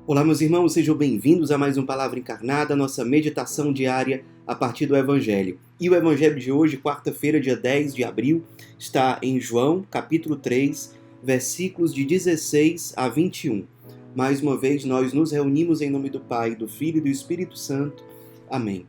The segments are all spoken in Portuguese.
Olá, meus irmãos, sejam bem-vindos a mais um Palavra Encarnada, nossa meditação diária a partir do Evangelho. E o Evangelho de hoje, quarta-feira, dia 10 de abril, está em João, capítulo 3, versículos de 16 a 21. Mais uma vez, nós nos reunimos em nome do Pai, do Filho e do Espírito Santo. Amém.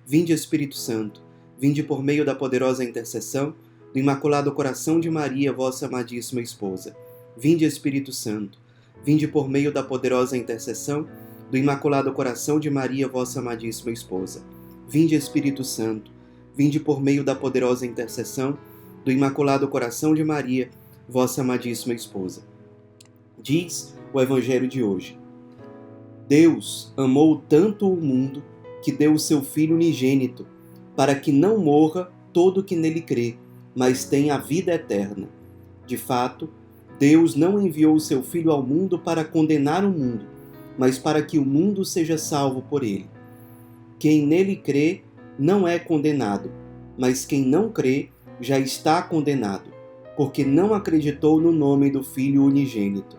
Vinde, Espírito Santo, vinde por meio da poderosa intercessão do Imaculado Coração de Maria, vossa amadíssima esposa. Vinde, Espírito Santo, vinde por meio da poderosa intercessão do Imaculado Coração de Maria, vossa amadíssima esposa. Vinde, Espírito Santo, vinde por meio da poderosa intercessão do Imaculado Coração de Maria, vossa amadíssima esposa. Diz o Evangelho de hoje: Deus amou tanto o mundo que deu o seu Filho unigênito, para que não morra todo o que nele crê, mas tenha a vida eterna. De fato, Deus não enviou o seu Filho ao mundo para condenar o mundo, mas para que o mundo seja salvo por ele. Quem nele crê não é condenado, mas quem não crê já está condenado, porque não acreditou no nome do Filho unigênito.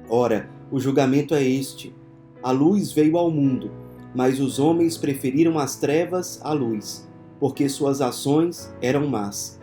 Ora, o julgamento é este: a luz veio ao mundo, mas os homens preferiram as trevas à luz, porque suas ações eram más.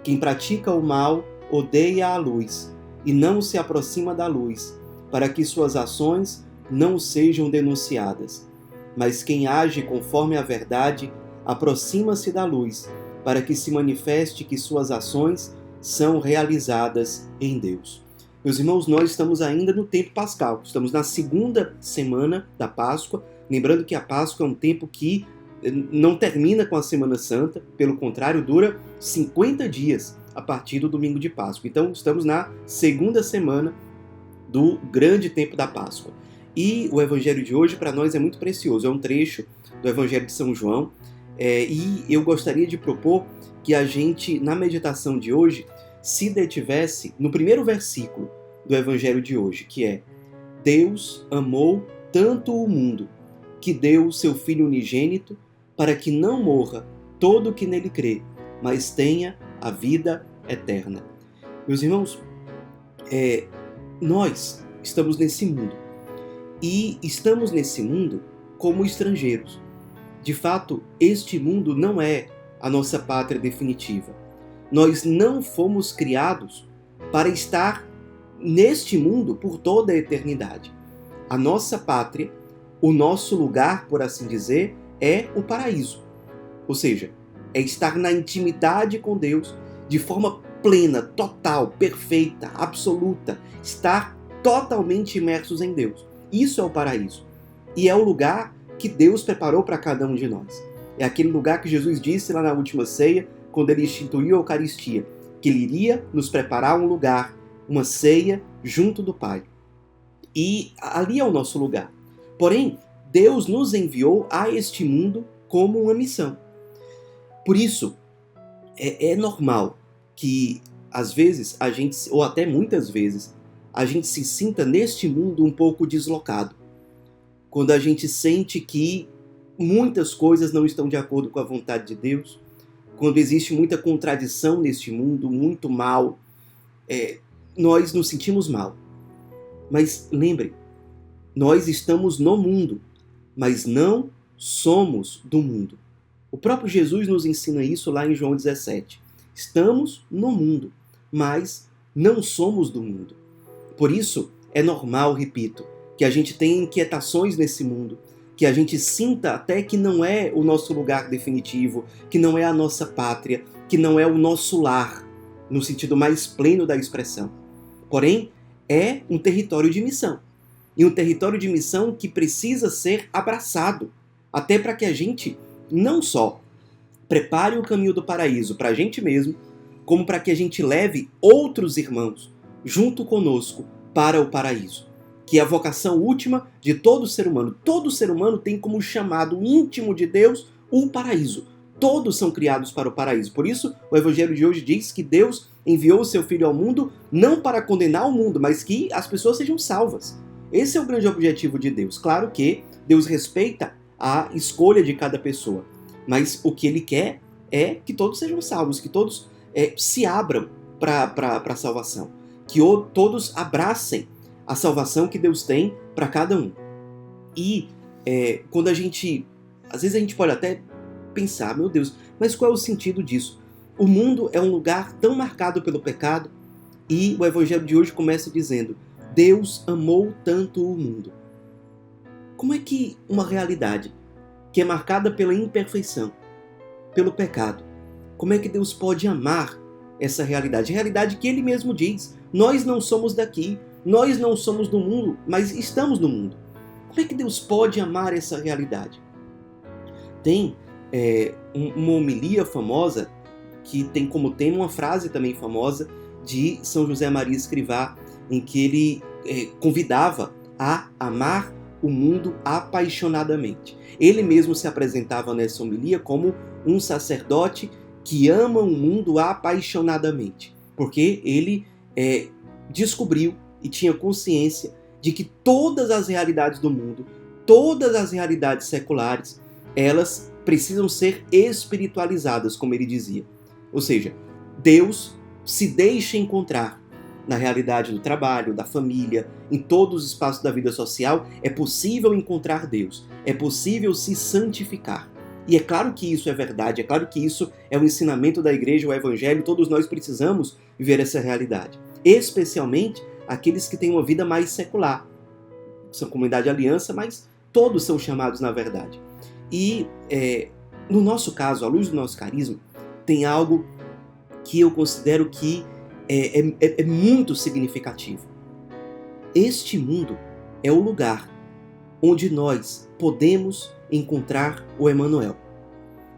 Quem pratica o mal odeia a luz e não se aproxima da luz, para que suas ações não sejam denunciadas. Mas quem age conforme a verdade aproxima-se da luz, para que se manifeste que suas ações são realizadas em Deus. Meus irmãos, nós estamos ainda no tempo pascal, estamos na segunda semana da Páscoa, lembrando que a Páscoa é um tempo que não termina com a Semana Santa, pelo contrário, dura 50 dias a partir do domingo de Páscoa. Então, estamos na segunda semana do grande tempo da Páscoa. E o Evangelho de hoje, para nós, é muito precioso. É um trecho do Evangelho de São João. E eu gostaria de propor que a gente, na meditação de hoje, se detivesse no primeiro versículo do Evangelho de hoje, que é: Deus amou tanto o mundo, que deu o seu Filho unigênito, para que não morra todo o que nele crê, mas tenha a vida eterna. Meus irmãos, nós estamos nesse mundo, e estamos nesse mundo como estrangeiros. De fato, este mundo não é a nossa pátria definitiva. Nós não fomos criados para estar neste mundo por toda a eternidade. A nossa pátria, o nosso lugar, por assim dizer, é o paraíso. Ou seja, é estar na intimidade com Deus de forma plena, total, perfeita, absoluta. Estar totalmente imersos em Deus. Isso é o paraíso. E é o lugar que Deus preparou para cada um de nós. É aquele lugar que Jesus disse lá na última ceia, quando ele instituiu a Eucaristia, que ele iria nos preparar um lugar, uma ceia junto do Pai. E ali é o nosso lugar. Porém, Deus nos enviou a este mundo como uma missão. Por isso, é normal que, às vezes, a gente, ou até muitas vezes, a gente se sinta neste mundo um pouco deslocado. Quando a gente sente que muitas coisas não estão de acordo com a vontade de Deus, quando existe muita contradição neste mundo, muito mal, nós nos sentimos mal. Mas lembre, nós estamos no mundo, mas não somos do mundo. O próprio Jesus nos ensina isso lá em João 17. Estamos no mundo, mas não somos do mundo. Por isso, é normal, repito, que a gente tenha inquietações nesse mundo, que a gente sinta até que não é o nosso lugar definitivo, que não é a nossa pátria, que não é o nosso lar, no sentido mais pleno da expressão. Porém, é um território de missão. E um território de missão que precisa ser abraçado, até para que a gente não só prepare o caminho do paraíso para a gente mesmo, como para que a gente leve outros irmãos junto conosco para o paraíso, que é a vocação última de todo ser humano. Todo ser humano tem como chamado íntimo de Deus o paraíso. Todos são criados para o paraíso. Por isso, o Evangelho de hoje diz que Deus enviou o seu Filho ao mundo não para condenar o mundo, mas que as pessoas sejam salvas. Esse é o grande objetivo de Deus. Claro que Deus respeita a escolha de cada pessoa, mas o que Ele quer é que todos sejam salvos, que todos se abram para a salvação, que todos abracem a salvação que Deus tem para cada um. E quando às vezes a gente pode até pensar, meu Deus, mas qual é o sentido disso? O mundo é um lugar tão marcado pelo pecado e o evangelho de hoje começa dizendo: Deus amou tanto o mundo. Como é que uma realidade que é marcada pela imperfeição, pelo pecado, como é que Deus pode amar essa realidade? Realidade que Ele mesmo diz: nós não somos daqui, nós não somos do mundo, mas estamos no mundo. Como é que Deus pode amar essa realidade? Tem uma homilia famosa que tem como tema uma frase também famosa de São José Maria Escrivá, em que ele convidava a amar o mundo apaixonadamente. Ele mesmo se apresentava nessa homilia como um sacerdote que ama o mundo apaixonadamente, porque ele descobriu e tinha consciência de que todas as realidades do mundo, todas as realidades seculares, elas precisam ser espiritualizadas, como ele dizia. Ou seja, Deus se deixa encontrar na realidade do trabalho, da família, em todos os espaços da vida social. É possível encontrar Deus, é possível se santificar. E é claro que isso é verdade, é claro que isso é o ensinamento da igreja, o evangelho, todos nós precisamos viver essa realidade. Especialmente aqueles que têm uma vida mais secular. São comunidade aliança, mas todos são chamados na verdade. E no nosso caso, à luz do nosso carisma, tem algo que eu considero que é muito significativo. Este mundo é o lugar onde nós podemos encontrar o Emanuel.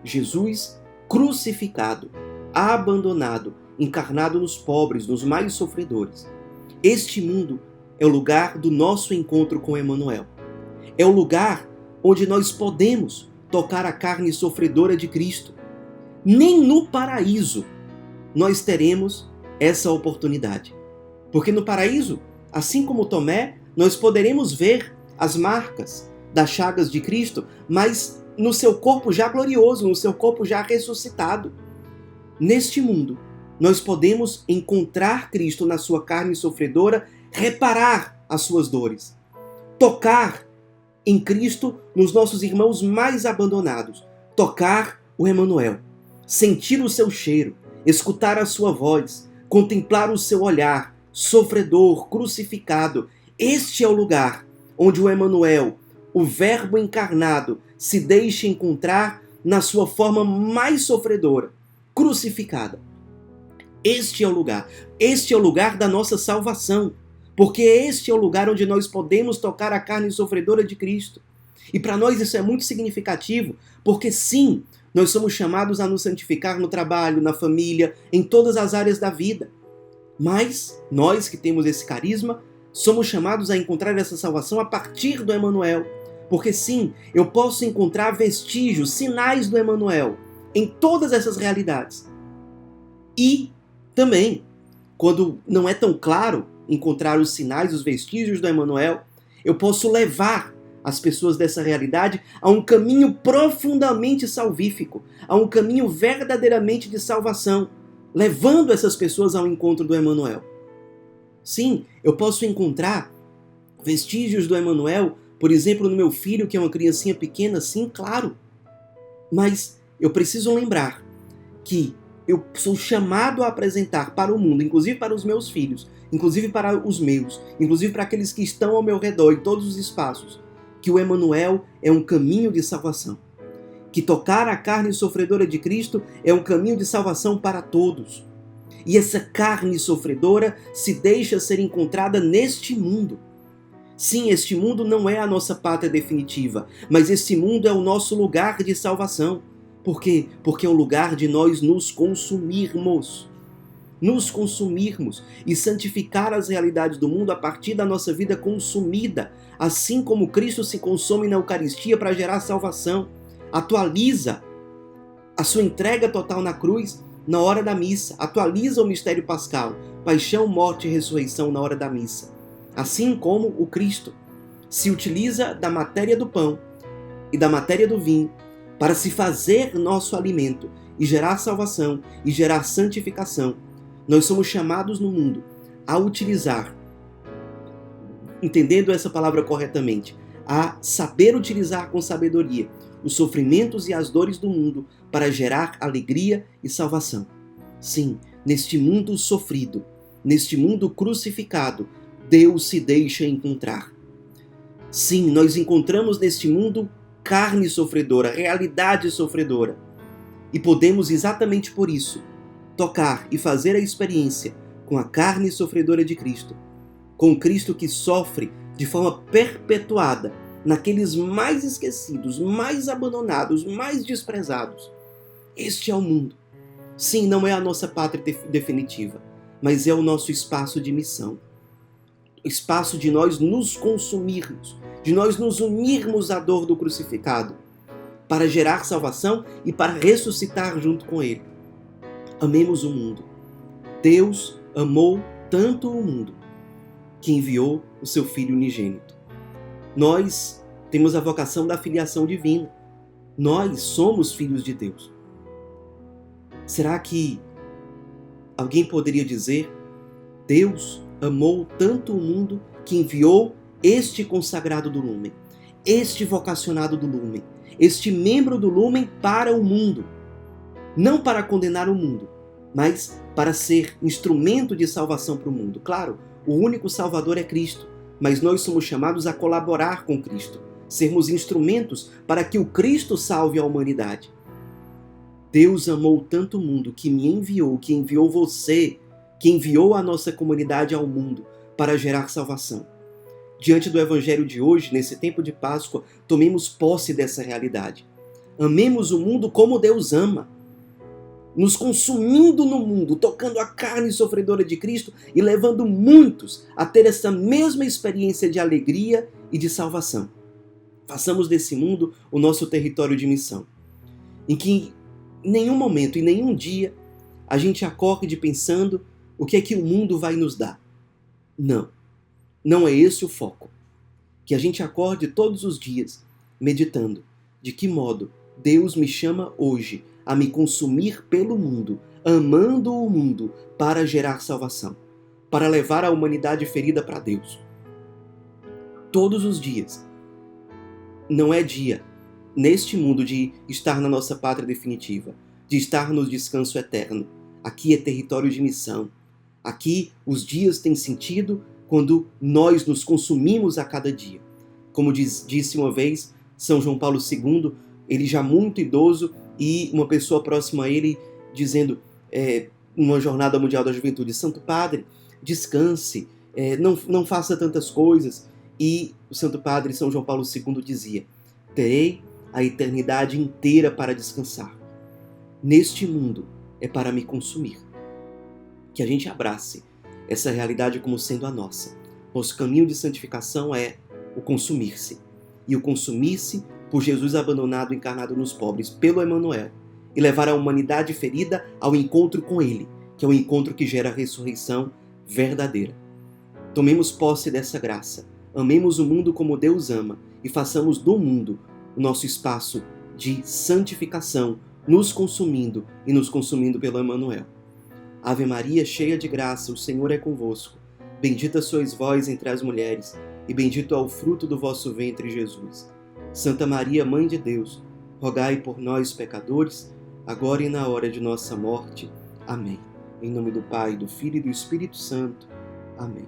Jesus crucificado, abandonado, encarnado nos pobres, nos mais sofredores. Este mundo é o lugar do nosso encontro com o Emanuel. É o lugar onde nós podemos tocar a carne sofredora de Cristo. Nem no paraíso nós teremos essa oportunidade. Porque no paraíso, assim como Tomé, nós poderemos ver as marcas das chagas de Cristo, mas no seu corpo já glorioso, no seu corpo já ressuscitado. Neste mundo, nós podemos encontrar Cristo na sua carne sofredora, reparar as suas dores, tocar em Cristo nos nossos irmãos mais abandonados, tocar o Emanuel, sentir o seu cheiro, escutar a sua voz, contemplar o seu olhar, sofredor, crucificado. Este é o lugar onde o Emanuel, o Verbo encarnado, se deixa encontrar na sua forma mais sofredora, crucificada. Este é o lugar da nossa salvação, porque este é o lugar onde nós podemos tocar a carne sofredora de Cristo. E para nós isso é muito significativo, porque sim, nós somos chamados a nos santificar no trabalho, na família, em todas as áreas da vida. Mas nós que temos esse carisma, somos chamados a encontrar essa salvação a partir do Emanuel. Porque sim, eu posso encontrar vestígios, sinais do Emanuel em todas essas realidades. E também, quando não é tão claro encontrar os sinais, os vestígios do Emanuel, eu posso levar as pessoas dessa realidade a um caminho profundamente salvífico, a um caminho verdadeiramente de salvação, levando essas pessoas ao encontro do Emanuel. Sim, eu posso encontrar vestígios do Emanuel, por exemplo, no meu filho, que é uma criancinha pequena, sim, claro. Mas eu preciso lembrar que eu sou chamado a apresentar para o mundo, inclusive para os meus filhos, inclusive para os meus, inclusive para aqueles que estão ao meu redor, em todos os espaços, que o Emanuel é um caminho de salvação. Que tocar a carne sofredora de Cristo é um caminho de salvação para todos. E essa carne sofredora se deixa ser encontrada neste mundo. Sim, este mundo não é a nossa pátria definitiva, mas este mundo é o nosso lugar de salvação. Por quê? Porque é o lugar de nós nos consumirmos. Nos consumirmos e santificar as realidades do mundo a partir da nossa vida consumida, assim como Cristo se consome na Eucaristia para gerar salvação. Atualiza a sua entrega total na cruz na hora da missa, atualiza o mistério pascal, paixão, morte e ressurreição na hora da missa. Assim como o Cristo se utiliza da matéria do pão e da matéria do vinho para se fazer nosso alimento e gerar salvação e gerar santificação, nós somos chamados no mundo a utilizar entendendo essa palavra corretamente, a saber utilizar com sabedoria os sofrimentos e as dores do mundo para gerar alegria e salvação. Sim, neste mundo sofrido, neste mundo crucificado, Deus se deixa encontrar. Sim, nós encontramos neste mundo carne sofredora, realidade sofredora. E podemos exatamente por isso tocar e fazer a experiência com a carne sofredora de Cristo, com Cristo que sofre de forma perpetuada naqueles mais esquecidos, mais abandonados, mais desprezados. Este é o mundo. Sim, não é a nossa pátria definitiva, mas é o nosso espaço de missão. O espaço de nós nos consumirmos, de nós nos unirmos à dor do crucificado, para gerar salvação e para ressuscitar junto com Ele. Amemos o mundo. Deus amou tanto o mundo que enviou o seu Filho unigênito. Nós temos a vocação da filiação divina. Nós somos filhos de Deus. Será que alguém poderia dizer: Deus amou tanto o mundo que enviou este consagrado do lumen, este vocacionado do lumen, este membro do lumen para o mundo? Não para condenar o mundo, mas para ser instrumento de salvação para o mundo. Claro, o único Salvador é Cristo, mas nós somos chamados a colaborar com Cristo, sermos instrumentos para que o Cristo salve a humanidade. Deus amou tanto o mundo que me enviou, que enviou você, que enviou a nossa comunidade ao mundo para gerar salvação. Diante do Evangelho de hoje, nesse tempo de Páscoa, tomemos posse dessa realidade. Amemos o mundo como Deus ama, nos consumindo no mundo, tocando a carne sofredora de Cristo e levando muitos a ter essa mesma experiência de alegria e de salvação. Façamos desse mundo o nosso território de missão, em que em nenhum momento, em nenhum dia, a gente acorde pensando o que é que o mundo vai nos dar. Não, não é esse o foco. Que a gente acorde todos os dias meditando de que modo Deus me chama hoje a me consumir pelo mundo, amando o mundo para gerar salvação, para levar a humanidade ferida para Deus. Todos os dias. Não é dia, neste mundo, de estar na nossa pátria definitiva, de estar no descanso eterno. Aqui é território de missão. Aqui os dias têm sentido quando nós nos consumimos a cada dia. Como disse uma vez São João Paulo II, ele já muito idoso, e uma pessoa próxima a ele dizendo, numa jornada mundial da juventude: Santo Padre, descanse, não faça tantas coisas. E o Santo Padre São João Paulo II dizia: terei a eternidade inteira para descansar. Neste mundo é para me consumir. Que a gente abrace essa realidade como sendo a nossa. Nosso caminho de santificação é o consumir-se. E o consumir-se por Jesus abandonado, encarnado nos pobres, pelo Emmanuel, e levar a humanidade ferida ao encontro com Ele, que é o encontro que gera a ressurreição verdadeira. Tomemos posse dessa graça, amemos o mundo como Deus ama e façamos do mundo o nosso espaço de santificação, nos consumindo e nos consumindo pelo Emmanuel. Ave Maria, cheia de graça, o Senhor é convosco. Bendita sois vós entre as mulheres, e bendito é o fruto do vosso ventre, Jesus. Santa Maria, Mãe de Deus, rogai por nós, pecadores, agora e na hora de nossa morte. Amém. Em nome do Pai, do Filho e do Espírito Santo. Amém.